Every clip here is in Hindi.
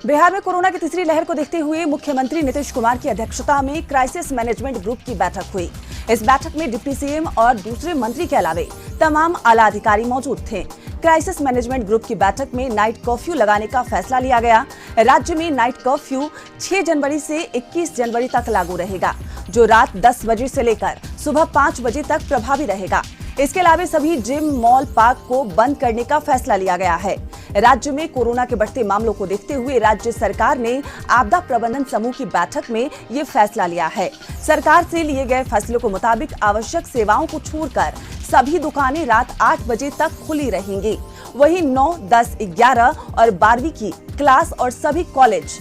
बिहार में कोरोना की तीसरी लहर को देखते हुए मुख्यमंत्री नीतीश कुमार की अध्यक्षता में क्राइसिस मैनेजमेंट ग्रुप की बैठक हुई। इस बैठक में डिप्टी सीएम और दूसरे मंत्री के अलावे तमाम आला अधिकारी मौजूद थे। क्राइसिस मैनेजमेंट ग्रुप की बैठक में नाइट कर्फ्यू लगाने का फैसला लिया गया। राज्य में नाइट कर्फ्यू 6 जनवरी से 21 जनवरी तक लागू रहेगा, जो रात 10 बजे से लेकर सुबह 5 बजे तक प्रभावी रहेगा। इसके अलावा सभी जिम, मॉल, पार्क को बंद करने का फैसला लिया गया है। राज्य में कोरोना के बढ़ते मामलों को देखते हुए राज्य सरकार ने आपदा प्रबंधन समूह की बैठक में ये फैसला लिया है। सरकार से लिए गए फैसले के मुताबिक आवश्यक सेवाओं को छोड़कर सभी दुकानें रात 8 बजे तक खुली रहेंगी। वहीं 9, 10, 11 और 12वीं की क्लास और सभी कॉलेज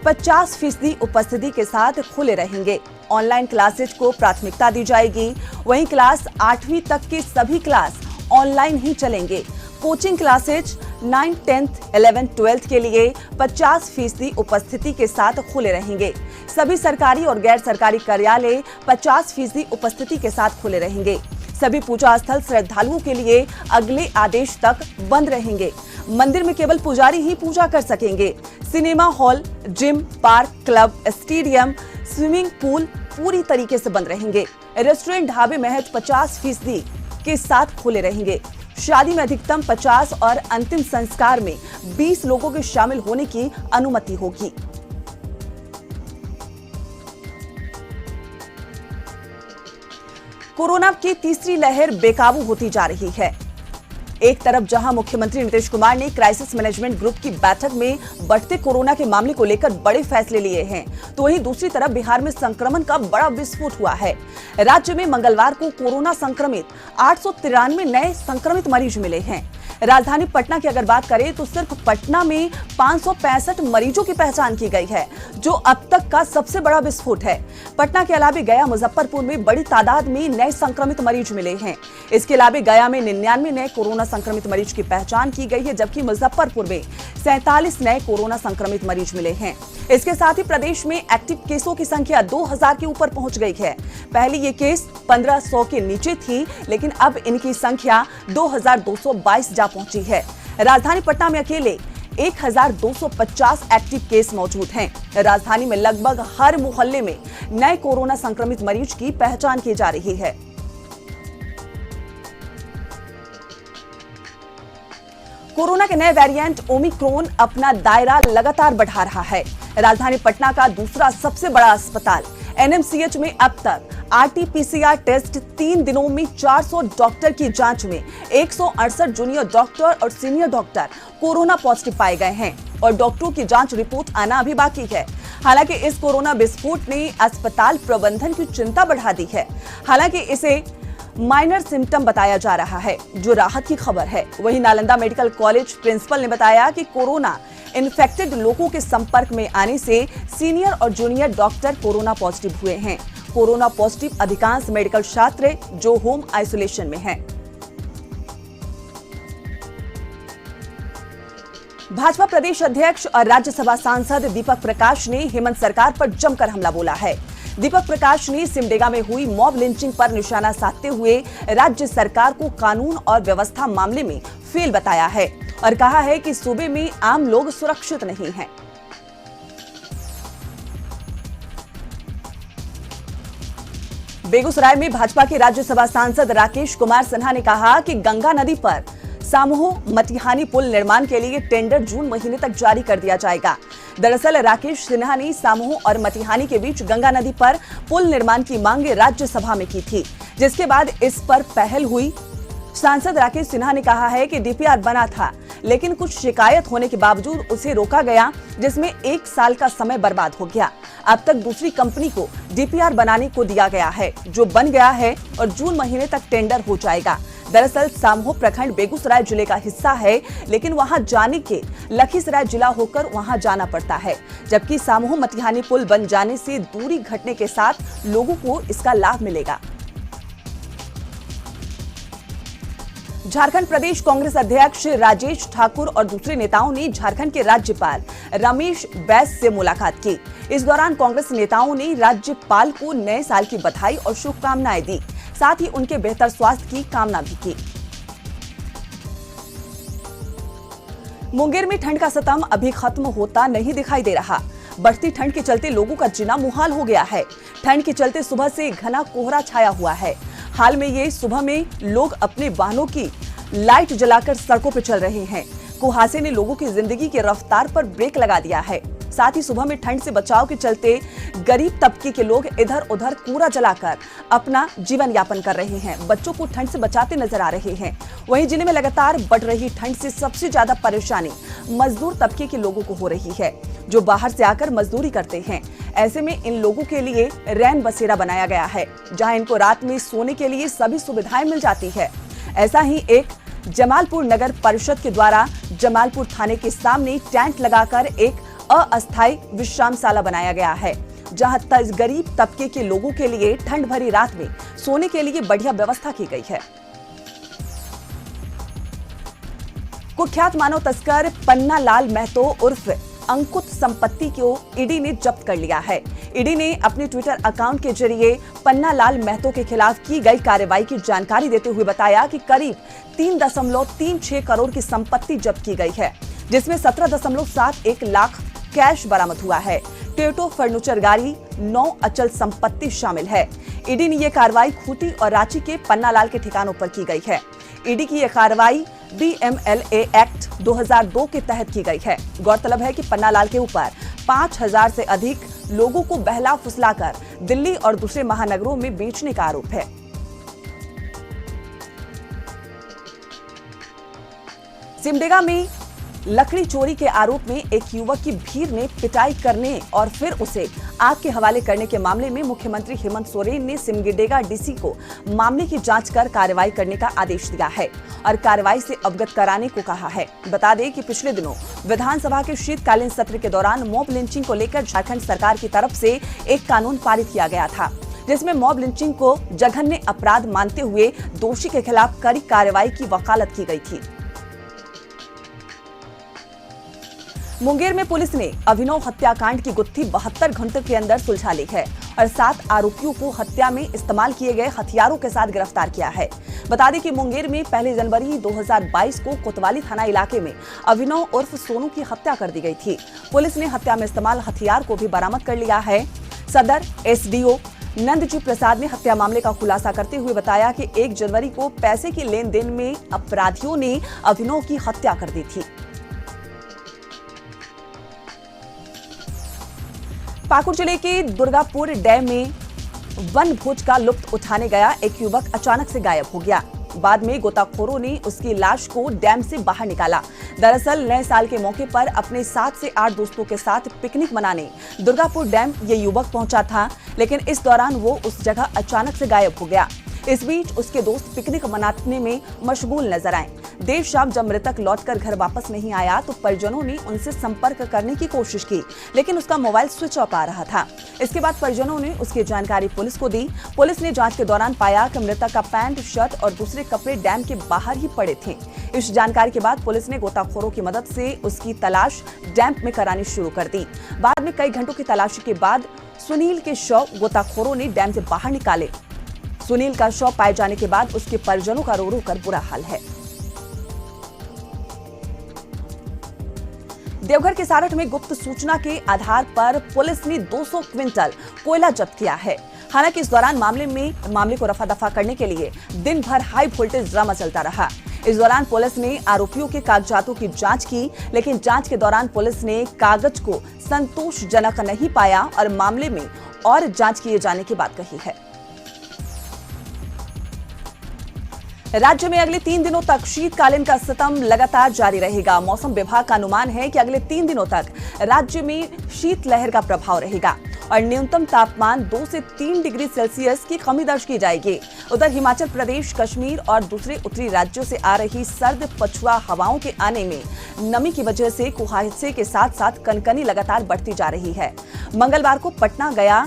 50% उपस्थिति के साथ खुले रहेंगे। ऑनलाइन क्लासेज को प्राथमिकता दी जाएगी। वहीं क्लास 8वीं तक के सभी क्लास ऑनलाइन ही चलेंगे। Coaching classes 9, 10th, 11th, 12th के लिए 50% उपस्थिति के साथ खुले रहेंगे। सभी सरकारी और गैर सरकारी कार्यालय 50% उपस्थिति के साथ खुले रहेंगे। सभी पूजा स्थल श्रद्धालुओं के लिए अगले आदेश तक बंद रहेंगे। मंदिर में केवल पुजारी ही पूजा कर सकेंगे। Cinema hall, gym, park, club, stadium, swimming pool पूरी तरीके से बंद रहेंगे। रेस्टोरेंट, ढाबे महज 50% के साथ खुले रहेंगे। शादी में अधिकतम 50 और अंतिम संस्कार में 20 लोगों के शामिल होने की अनुमति होगी। कोरोना की तीसरी लहर बेकाबू होती जा रही है। एक तरफ जहां मुख्यमंत्री नीतीश कुमार ने क्राइसिस मैनेजमेंट ग्रुप की बैठक में बढ़ते कोरोना के मामले को लेकर बड़े फैसले लिए हैं, तो वहीं दूसरी तरफ बिहार में संक्रमण का बड़ा विस्फोट हुआ है। राज्य में मंगलवार को कोरोना संक्रमित 893 नए संक्रमित मरीज मिले हैं। राजधानी पटना की अगर बात करें तो सिर्फ पटना में 565 मरीजों की पहचान की गई है, जो अब तक का सबसे बड़ा विस्फोट है। पटना के अलावा गया, मुजफ्फरपुर में बड़ी तादाद में नए संक्रमित मरीज मिले हैं। इसके अलावा गया में 99 नए कोरोना संक्रमित मरीज की पहचान की गई है, जबकि मुजफ्फरपुर में 47 नए कोरोना संक्रमित मरीज मिले हैं। इसके साथ ही प्रदेश में एक्टिव केसों की संख्या 2000 के ऊपर पहुंच गई है। पहले ये केस 1500 के नीचे थी, लेकिन अब इनकी संख्या 2222 जा पहुंची है। राजधानी पटना में अकेले 1250 एक्टिव केस मौजूद हैं। राजधानी में लगभग हर मोहल्ले में नए कोरोना संक्रमित मरीज की पहचान की जा रही है। कोरोना के नए वेरिएंट ओमिक्रॉन अपना दायरा लगातार बढ़ा रहा है। राजधानी पटना का दूसरा सबसे बड़ा अस्पताल एनएमसीएच में अब तक आरटीपीसीआर टेस्ट 3 दिनों में 400 डॉक्टर की जांच में 168 जूनियर डॉक्टर और सीनियर डॉक्टर कोरोना पॉजिटिव पाए गए हैं और डॉक्टरों की जांच रिपोर्ट आना अभी बाकी है। हालांकि इस कोरोना विस्फोट ने अस्पताल प्रबंधन की चिंता बढ़ा दी है। हालांकि इसे माइनर सिम्टम बताया जा रहा है, जो राहत की खबर है। वहीं नालंदा मेडिकल कॉलेज प्रिंसिपल ने बताया कि कोरोना इन्फेक्टेड लोगों के संपर्क में आने से सीनियर और जूनियर डॉक्टर कोरोना पॉजिटिव हुए हैं। कोरोना पॉजिटिव अधिकांश मेडिकल छात्र जो होम आइसोलेशन में हैं। भाजपा प्रदेश अध्यक्ष और राज्यसभा सांसद दीपक प्रकाश ने हेमंत सरकार पर जमकर हमला बोला है। दीपक प्रकाश ने सिमडेगा में हुई मॉब लिंचिंग पर निशाना साधते हुए राज्य सरकार को कानून और व्यवस्था मामले में फेल बताया है और कहा है कि सूबे में आम लोग सुरक्षित नहीं हैं। बेगूसराय में भाजपा के राज्यसभा सांसद राकेश कुमार सिन्हा ने कहा कि गंगा नदी पर सामूह मटिहानी पुल निर्माण के लिए टेंडर जून महीने तक जारी कर दिया जाएगा। दरअसल राकेश सिन्हा ने सामूह और मटिहानी के बीच गंगा नदी पर पुल निर्माण की मांग राज्यसभा में की थी, जिसके बाद इस पर पहल हुई। सांसद राकेश सिन्हा ने कहा है कि डीपीआर बना था, लेकिन कुछ शिकायत होने के बावजूद उसे रोका गया, जिसमें 1 साल का समय बर्बाद हो गया। अब तक दूसरी कंपनी को डीपीआर बनाने को दिया गया है, जो बन गया है और जून महीने तक टेंडर हो जाएगा। दरअसल सामूह प्रखंड बेगूसराय जिले का हिस्सा है, लेकिन वहां जाने के लखीसराय जिला होकर वहां जाना पड़ता है, जबकि सामूह मटिहानी पुल बन जाने से दूरी घटने के साथ लोगों को इसका लाभ मिलेगा। झारखंड प्रदेश कांग्रेस अध्यक्ष राजेश ठाकुर और दूसरे नेताओं ने झारखंड के राज्यपाल रमेश बैस से मुलाकात की। इस दौरान कांग्रेस नेताओं ने राज्यपाल को नए साल की बधाई और शुभकामनाएं दी, साथ ही उनके बेहतर स्वास्थ्य की कामना भी की। मुंगेर में ठंड का सतम अभी खत्म होता नहीं दिखाई दे रहा। बढ़ती ठंड के चलते लोगों का जीना मुहाल हो गया है। ठंड के चलते सुबह से घना कोहरा छाया हुआ है। हाल में ये सुबह में लोग अपने वाहनों की लाइट जलाकर सड़कों पर चल रहे हैं। कुहासे ने लोगों की जिंदगी की रफ्तार पर ब्रेक लगा दिया है। साथ ही सुबह में ठंड से बचाव के चलते गरीब तबके के लोग इधर उधर कूड़ा जलाकर अपना जीवन यापन कर रहे हैं। बच्चों को ठंड से बचाते नजर आ रहे हैं। वहीं जिले में लगातार बढ़ रही ठंड से सबसे ज्यादा परेशानी मजदूर तबके के लोगों को हो रही है, जो बाहर से आकर मजदूरी करते हैं। ऐसे में इन लोगों के लिए रैन बसेरा बनाया गया है, जहां इनको रात में सोने के लिए सभी सुविधाएं मिल जाती है। ऐसा ही एक जमालपुर नगर परिषद के द्वारा जमालपुर थाने के सामने टेंट लगाकर एक अस्थायी विश्रामशाला बनाया गया है, जहां गरीब तबके के लोगों के लिए ठंड भरी रात में सोने के लिए बढ़िया व्यवस्था की गई है। कुख्यात मानव तस्कर पन्ना लाल महतो उर्फ अंकुत संपत्ति को ईडी ने जब्त कर लिया है। ईडी ने अपने ट्विटर अकाउंट के जरिए पन्ना लाल महतो के खिलाफ की गई कार्रवाई की जानकारी देते हुए बताया कि करीब 3.36 करोड़ की संपत्ति जब्त की गई है, जिसमें 17.71 लाख कैश बरामद हुआ है। टेटो फर्नीचर गाड़ी 9 अचल संपत्ति शामिल है। ईडी ने यह कार्रवाई खूंटी और रांची के पन्नालाल के ठिकानों पर की गई है। ईडी की यह कार्रवाई BMLA एक्ट 2002 के तहत की गई है। गौरतलब है कि पन्नालाल के ऊपर 5000 से अधिक लोगों को बहला फुसलाकर दिल्ली और दूसरे महानगरों में बेचने का आरोप है। सिमडेगा में लकड़ी चोरी के आरोप में एक युवक की भीड़ ने पिटाई करने और फिर उसे आग के हवाले करने के मामले में मुख्यमंत्री हेमंत सोरेन ने सिमडेगा डीसी को मामले की जांच कर कार्रवाई करने का आदेश दिया है और कार्रवाई से अवगत कराने को कहा है। बता दें कि पिछले दिनों विधानसभा के शीतकालीन सत्र के दौरान मॉब लिंचिंग को लेकर झारखंड सरकार की तरफ से एक कानून पारित किया गया था, जिसमें मॉब लिंचिंग को जघन्य अपराध मानते हुए दोषी के खिलाफ कड़ी कार्रवाई की वकालत की गई थी। मुंगेर में पुलिस ने अभिनव हत्याकांड की गुत्थी 72 घंटों के अंदर सुलझा ली है और 7 आरोपियों को हत्या में इस्तेमाल किए गए हथियारों के साथ गिरफ्तार किया है। बता दें कि मुंगेर में 1 जनवरी 2022 को कोतवाली थाना इलाके में अभिनव उर्फ सोनू की हत्या कर दी गई थी। पुलिस ने हत्या में इस्तेमाल हथियार को भी बरामद कर लिया है। सदर SDO नंदजी प्रसाद ने हत्या मामले का खुलासा करते हुए बताया कि 1 जनवरी को पैसे की लेन देन में अपराधियों ने अभिनव की हत्या कर दी थी। पाकुड़ जिले के दुर्गापुर डैम में वन भोज का लुत्फ उठाने गया एक युवक अचानक से गायब हो गया। बाद में गोताखोरों ने उसकी लाश को डैम से बाहर निकाला। दरअसल नए साल के मौके पर अपने 7 से 8 दोस्तों के साथ पिकनिक मनाने दुर्गापुर डैम ये युवक पहुंचा था, लेकिन इस दौरान वो उस जगह अचानक से गायब हो गया। इस बीच उसके दोस्त पिकनिक मनाने में मशगूल नजर आए। देर शाम जब मृतक लौटकर घर वापस नहीं आया तो परिजनों ने उनसे संपर्क करने की कोशिश की, लेकिन उसका मोबाइल स्विच ऑफ आ रहा था। इसके बाद परिजनों ने उसकी जानकारी पुलिस को दी। पुलिस ने जांच के दौरान पाया कि मृतक का पैंट, शर्ट और दूसरे कपड़े डैम के बाहर ही पड़े थे। इस जानकारी के बाद पुलिस ने गोताखोरों की मदद से उसकी तलाश डैम में करानी शुरू कर दी। बाद में कई घंटों की तलाशी के बाद सुनील के शव गोताखोरों ने डैम से बाहर निकाले। सुनील का शव पाए जाने के बाद उसके परिजनों का रो रो कर बुरा हाल है। देवघर के सारठ में गुप्त सूचना के आधार पर पुलिस ने 200 क्विंटल कोयला जब्त किया है। हालांकि इस दौरान मामले को रफा दफा करने के लिए दिन भर हाई वोल्टेज ड्रामा चलता रहा। इस दौरान पुलिस ने आरोपियों के कागजातों की जांच की, लेकिन जांच के दौरान पुलिस ने कागज को संतोषजनक नहीं पाया और मामले में और जांच किए जाने की बात कही है। राज्य में अगले 3 दिनों तक शीतकालीन का सितम लगातार जारी रहेगा। मौसम विभाग का अनुमान है कि अगले 3 दिनों तक राज्य में शीतलहर का प्रभाव रहेगा और न्यूनतम तापमान 2 से 3 डिग्री सेल्सियस की कमी दर्ज की जाएगी। उधर हिमाचल प्रदेश, कश्मीर और दूसरे उत्तरी राज्यों से आ रही सर्द पछुआ हवाओं के आने में नमी की वजह से कुहासे के साथ साथ कनकनी लगातार बढ़ती जा रही है। मंगलवार को पटना, गया,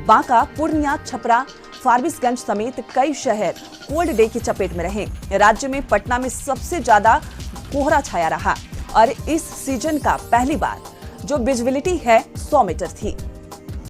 बांका, पूर्णिया, छपरा, फारबिसगंज समेत कई शहर कोल्ड डे की चपेट में रहे। राज्य में पटना में सबसे ज्यादा कोहरा छाया रहा और इस सीजन का पहली बार जो विजिबिलिटी है 100 मीटर थी।